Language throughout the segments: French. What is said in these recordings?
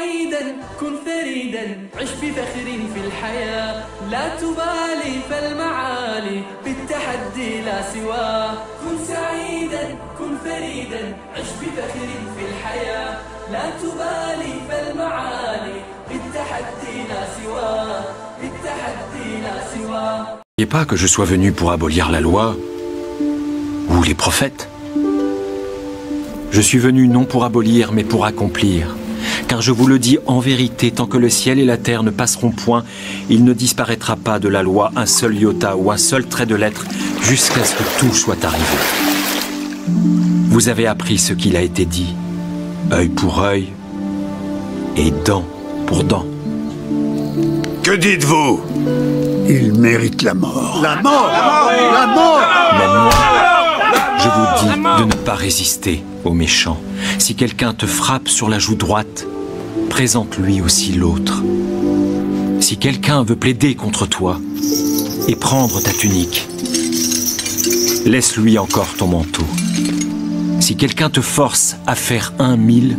سعيدا كن فريدا عش بفخر في الحياة لا تبالي فالمعالي بالتحدي لا سواه كن سعيدا كن فريدا عش بفخر في الحياة لا تبالي فالمعالي بالتحدي لا سواه بالتحدي لا سواه. Et pas que je sois venu pour abolir la loi ou les prophètes. Je suis venu non pour abolir, mais pour accomplir. Car je vous le dis en vérité, tant que le ciel et la terre ne passeront point, il ne disparaîtra pas de la loi un seul iota ou un seul trait de lettre, jusqu'à ce que tout soit arrivé. Vous avez appris ce qu'il a été dit, œil pour œil et dent pour dent. Que dites-vous? Il mérite la mort. La mort! La mort! Mais moi, je vous dis de ne pas résister aux méchants. Si quelqu'un te frappe sur la joue droite, présente-lui aussi l'autre. Si quelqu'un veut plaider contre toi et prendre ta tunique, laisse-lui encore ton manteau. Si quelqu'un te force à faire 1000,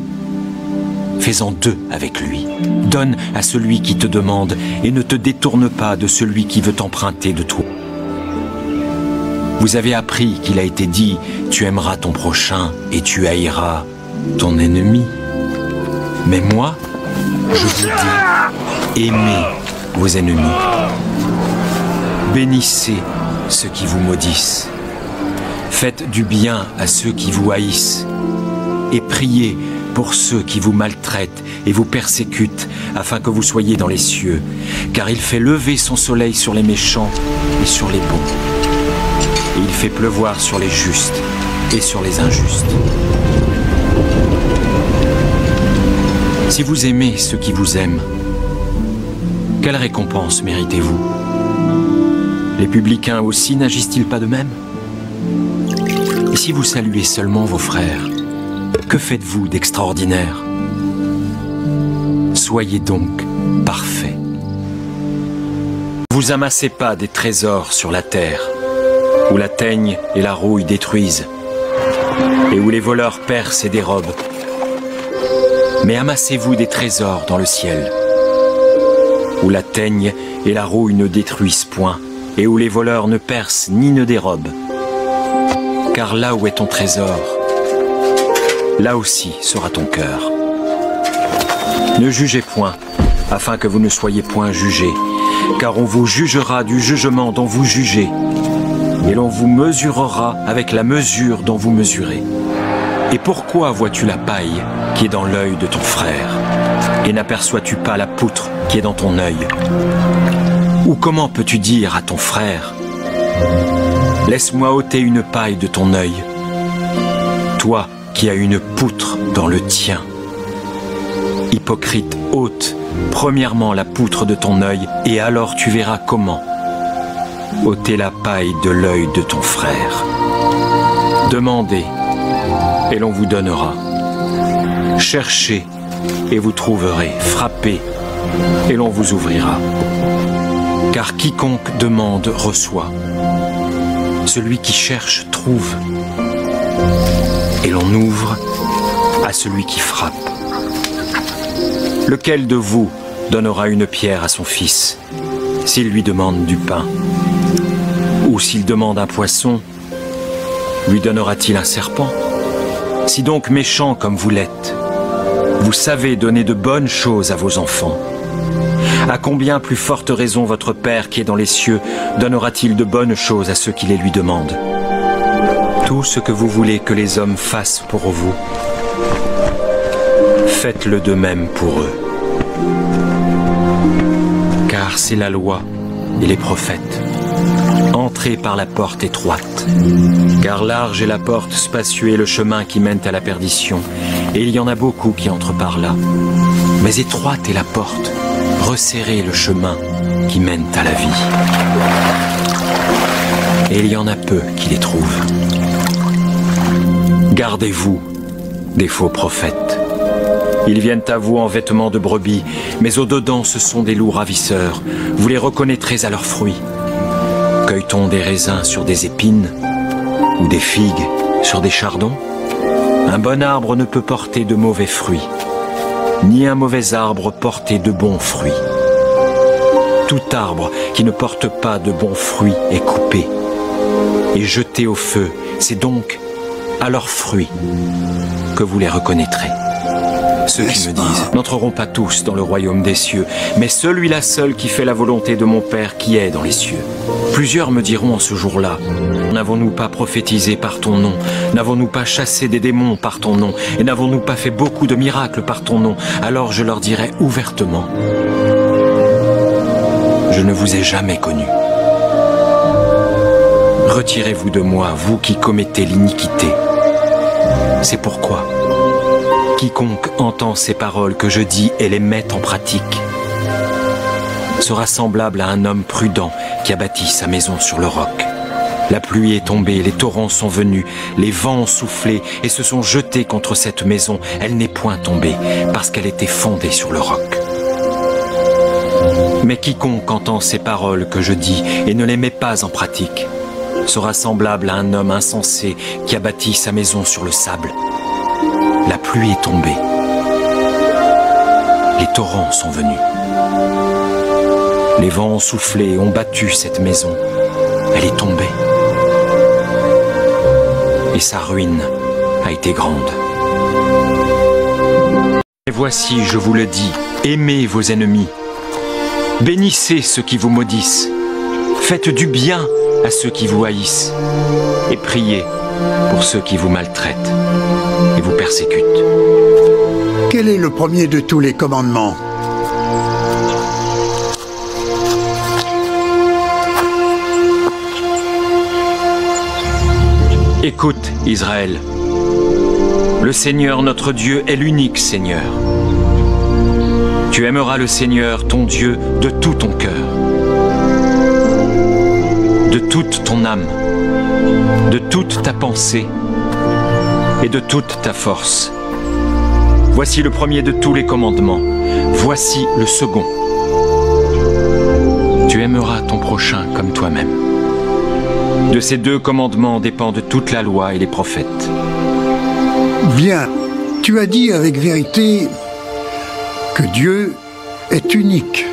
fais-en 2 avec lui. Donne à celui qui te demande et ne te détourne pas de celui qui veut emprunter de toi. Vous avez appris qu'il a été dit « Tu aimeras ton prochain et tu haïras ton ennemi ». Mais moi, je vous dis « Aimez vos ennemis. Bénissez ceux qui vous maudissent. Faites du bien à ceux qui vous haïssent. Et priez pour ceux qui vous maltraitent et vous persécutent, afin que vous soyez dans les cieux. Car il fait lever son soleil sur les méchants et sur les bons. Et il fait pleuvoir sur les justes et sur les injustes. Si vous aimez ceux qui vous aiment, quelle récompense méritez-vous? Les publicains aussi n'agissent-ils pas de même? Et si vous saluez seulement vos frères, que faites-vous d'extraordinaire? Soyez donc parfaits. Vous amassez pas des trésors sur la terre, où la teigne et la rouille détruisent, et où les voleurs percent et dérobent. Mais amassez-vous des trésors dans le ciel, où la teigne et la rouille ne détruisent point, et où les voleurs ne percent ni ne dérobent. Car là où est ton trésor, là aussi sera ton cœur. Ne jugez point, afin que vous ne soyez point jugés, car on vous jugera du jugement dont vous jugez, et l'on vous mesurera avec la mesure dont vous mesurez. Et pourquoi vois-tu la paille qui est dans l'œil de ton frère, et n'aperçois-tu pas la poutre qui est dans ton œil? Ou comment peux-tu dire à ton frère, laisse-moi ôter une paille de ton œil, toi qui as une poutre dans le tien? Hypocrite, ôte premièrement la poutre de ton œil, et alors tu verras comment ôter la paille de l'œil de ton frère. Demandez, et l'on vous donnera. Cherchez, et vous trouverez. Frappez, et l'on vous ouvrira. Car quiconque demande reçoit. Celui qui cherche trouve. Et l'on ouvre à celui qui frappe. Lequel de vous donnera une pierre à son fils, s'il lui demande du pain? Ou s'il demande un poisson, lui donnera-t-il un serpent? Si donc méchants comme vous l'êtes, vous savez donner de bonnes choses à vos enfants, à combien plus forte raison votre Père qui est dans les cieux donnera-t-il de bonnes choses à ceux qui les lui demandent? Tout ce que vous voulez que les hommes fassent pour vous, faites-le de même pour eux. Car c'est la loi et les prophètes. Entrez par la porte étroite, car large est la porte, spacieux est le chemin qui mène à la perdition, et il y en a beaucoup qui entrent par là. Mais étroite est la porte, resserré le chemin qui mène à la vie. Et il y en a peu qui les trouvent. Gardez-vous des faux prophètes. Ils viennent à vous en vêtements de brebis, mais au-dedans ce sont des loups ravisseurs. Vous les reconnaîtrez à leurs fruits. Cueille-t-on des raisins sur des épines ou des figues sur des chardons? Un bon arbre ne peut porter de mauvais fruits, ni un mauvais arbre porter de bons fruits. Tout arbre qui ne porte pas de bons fruits est coupé et jeté au feu. C'est donc à leurs fruits que vous les reconnaîtrez. Ceux qui me disent n'entreront pas tous dans le royaume des cieux, mais celui-là seul qui fait la volonté de mon Père qui est dans les cieux. Plusieurs me diront en ce jour-là, n'avons-nous pas prophétisé par ton nom? N'avons-nous pas chassé des démons par ton nom? Et n'avons-nous pas fait beaucoup de miracles par ton nom? Alors je leur dirai ouvertement, je ne vous ai jamais connus. Retirez-vous de moi, vous qui commettez l'iniquité. C'est pourquoi quiconque entend ces paroles que je dis et les met en pratique sera semblable à un homme prudent qui a bâti sa maison sur le roc. La pluie est tombée, les torrents sont venus, les vents ont soufflé et se sont jetés contre cette maison. Elle n'est point tombée parce qu'elle était fondée sur le roc. Mais quiconque entend ces paroles que je dis et ne les met pas en pratique sera semblable à un homme insensé qui a bâti sa maison sur le sable. La pluie est tombée. Les torrents sont venus. Les vents ont soufflé et ont battu cette maison. Elle est tombée. Et sa ruine a été grande. Et voici, je vous le dis, aimez vos ennemis. Bénissez ceux qui vous maudissent. Faites du bien à ceux qui vous haïssent. Et priez pour ceux qui vous maltraitent et vous persécutent. Quel est le premier de tous les commandements? Écoute, Israël. Le Seigneur notre Dieu est l'unique Seigneur. Tu aimeras le Seigneur ton Dieu de tout ton cœur, de toute ton âme, de toute ta pensée et de toute ta force. Voici le premier de tous les commandements. Voici le second. Tu aimeras ton prochain comme toi-même. De ces deux commandements dépendent toute la loi et les prophètes. Bien, tu as dit avec vérité que Dieu est unique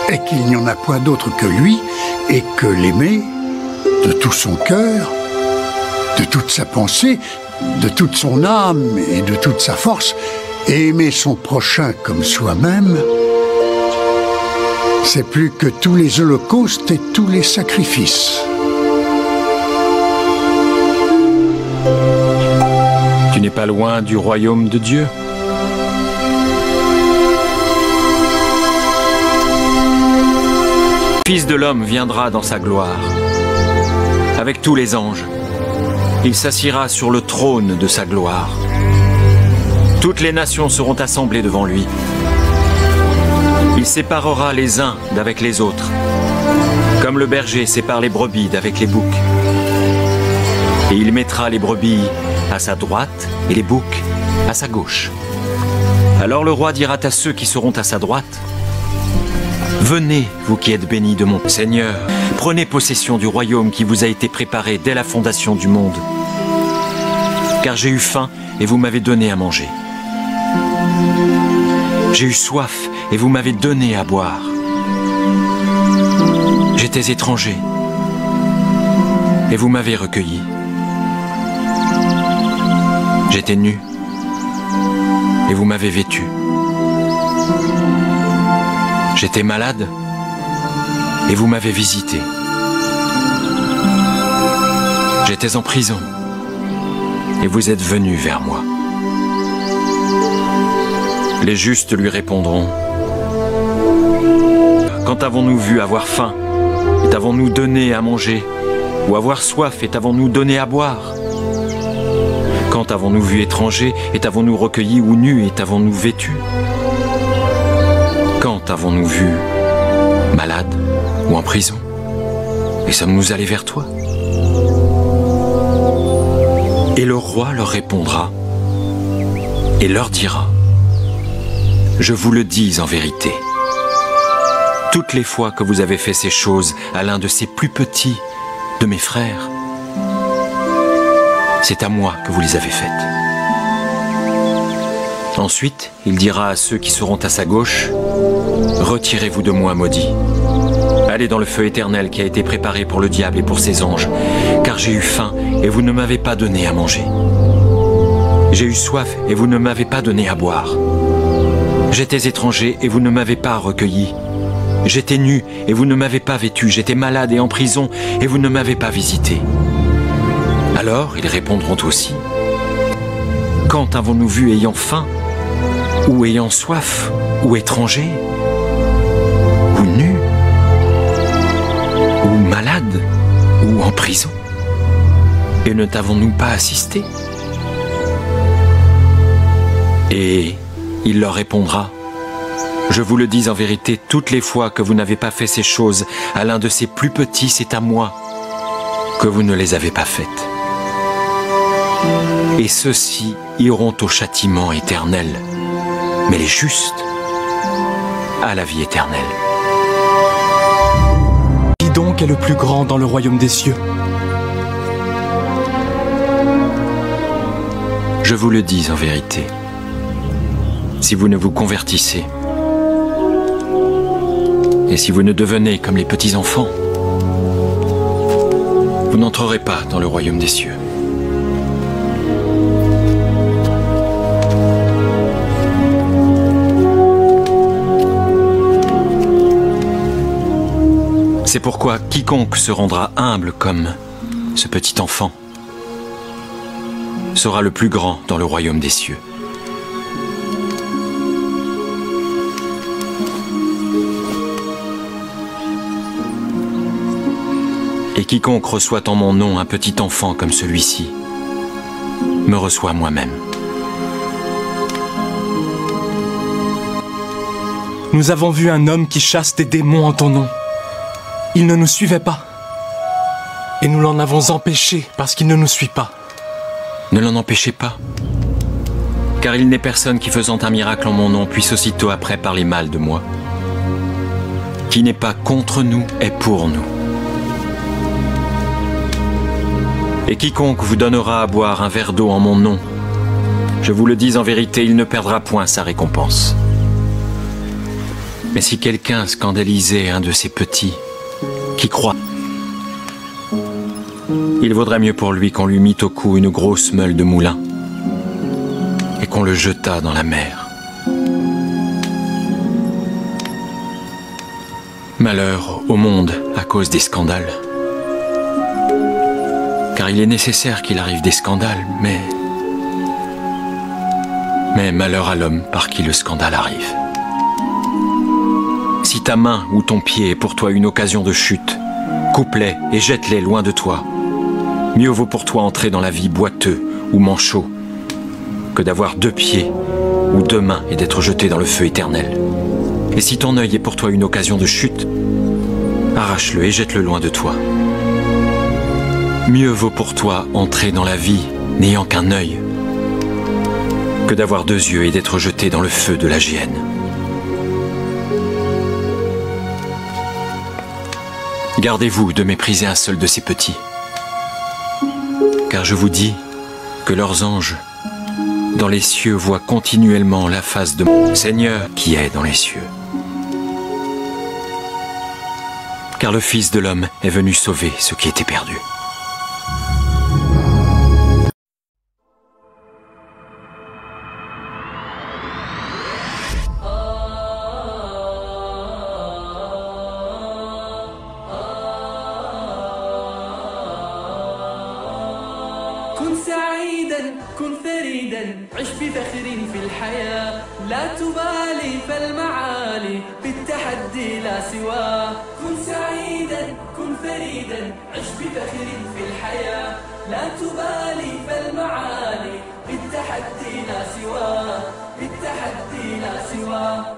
et qu'il n'y en a point d'autre que lui et que l'aimer de tout son cœur, de toute sa pensée, de toute son âme et de toute sa force, et aimer son prochain comme soi-même, c'est plus que tous les holocaustes et tous les sacrifices. Tu n'es pas loin du royaume de Dieu. Le Fils de l'homme viendra dans sa gloire, avec tous les anges. Il s'assiera sur le trône de sa gloire. Toutes les nations seront assemblées devant lui. Il séparera les uns d'avec les autres, comme le berger sépare les brebis d'avec les boucs. Et il mettra les brebis à sa droite et les boucs à sa gauche. Alors le roi dira à ceux qui seront à sa droite, « Venez, vous qui êtes bénis de mon Seigneur, prenez possession du royaume qui vous a été préparé dès la fondation du monde. Car j'ai eu faim et vous m'avez donné à manger. J'ai eu soif et vous m'avez donné à boire. J'étais étranger et vous m'avez recueilli. J'étais nu et vous m'avez vêtu. J'étais malade et vous m'avez visité. J'étais en prison et vous êtes venus vers moi. » Les justes lui répondront, « Quand avons-nous vu avoir faim, et t'avons-nous donné à manger, ou avoir soif, et t'avons-nous donné à boire? Quand avons-nous vu étranger, et t'avons-nous recueilli, ou nu, et t'avons-nous vêtu? Quand avons-nous vu malade ou en prison, et sommes-nous allés vers toi? » Et le roi leur répondra et leur dira, « Je vous le dis en vérité, toutes les fois que vous avez fait ces choses à l'un de ces plus petits de mes frères, c'est à moi que vous les avez faites. ensuite, il dira à ceux qui seront à sa gauche, « Retirez-vous de moi, maudits. Allez dans le feu éternel qui a été préparé pour le diable et pour ses anges, car j'ai eu faim et vous ne m'avez pas donné à manger. J'ai eu soif et vous ne m'avez pas donné à boire. J'étais étranger et vous ne m'avez pas recueilli. J'étais nu et vous ne m'avez pas vêtu. J'étais malade et en prison et vous ne m'avez pas visité. » Alors ils répondront aussi, « Quand avons-nous vu ayant faim, ou ayant soif, ou étranger, ou nu, ou malade, ou en prison, et ne t'avons-nous pas assisté ?» Et il leur répondra, « Je vous le dis en vérité, toutes les fois que vous n'avez pas fait ces choses à l'un de ces plus petits, c'est à moi que vous ne les avez pas faites. Et ceux-ci iront au châtiment éternel, mais les justes à la vie éternelle. » Qui donc est le plus grand dans le royaume des cieux? Je vous le dis en vérité, si vous ne vous convertissez, et si vous ne devenez comme les petits-enfants, vous n'entrerez pas dans le royaume des cieux. C'est pourquoi quiconque se rendra humble comme ce petit enfant sera le plus grand dans le royaume des cieux. Et quiconque reçoit en mon nom un petit enfant comme celui-ci me reçoit moi-même. Nous avons vu un homme qui chasse des démons en ton nom. Il ne nous suivait pas. Et nous l'en avons empêché parce qu'il ne nous suit pas. Ne l'en empêchez pas. Car il n'est personne qui faisant un miracle en mon nom puisse aussitôt après parler mal de moi. Qui n'est pas contre nous est pour nous. Et quiconque vous donnera à boire un verre d'eau en mon nom, je vous le dis en vérité, il ne perdra point sa récompense. Mais si quelqu'un scandalisait un de ces petits qui croit, il vaudrait mieux pour lui qu'on lui mît au cou une grosse meule de moulin et qu'on le jetât dans la mer. Malheur au monde à cause des scandales. Car il est nécessaire qu'il arrive des scandales, mais malheur à l'homme par qui le scandale arrive. Si ta main ou ton pied est pour toi une occasion de chute, coupe-les et jette-les loin de toi. Mieux vaut pour toi entrer dans la vie boiteux ou manchot que d'avoir 2 pieds ou 2 mains et d'être jeté dans le feu éternel. Et si ton œil est pour toi une occasion de chute, arrache-le et jette-le loin de toi. Mieux vaut pour toi entrer dans la vie n'ayant qu'un œil que d'avoir 2 yeux et d'être jeté dans le feu de la géhenne. Gardez-vous de mépriser un seul de ces petits, car je vous dis que leurs anges dans les cieux voient continuellement la face de mon Seigneur qui est dans les cieux. Car le Fils de l'homme est venu sauver ceux qui étaient perdus. كن سعيدا كن فريدا عش بفخر في الحياة لا تبالي فالمعالي بالتحدي لا سواه كن سعيدا كن فريدا عش بفخر في الحياة لا تبالي فالمعالي بالتحدي لا سواه بالتحدي لا سواه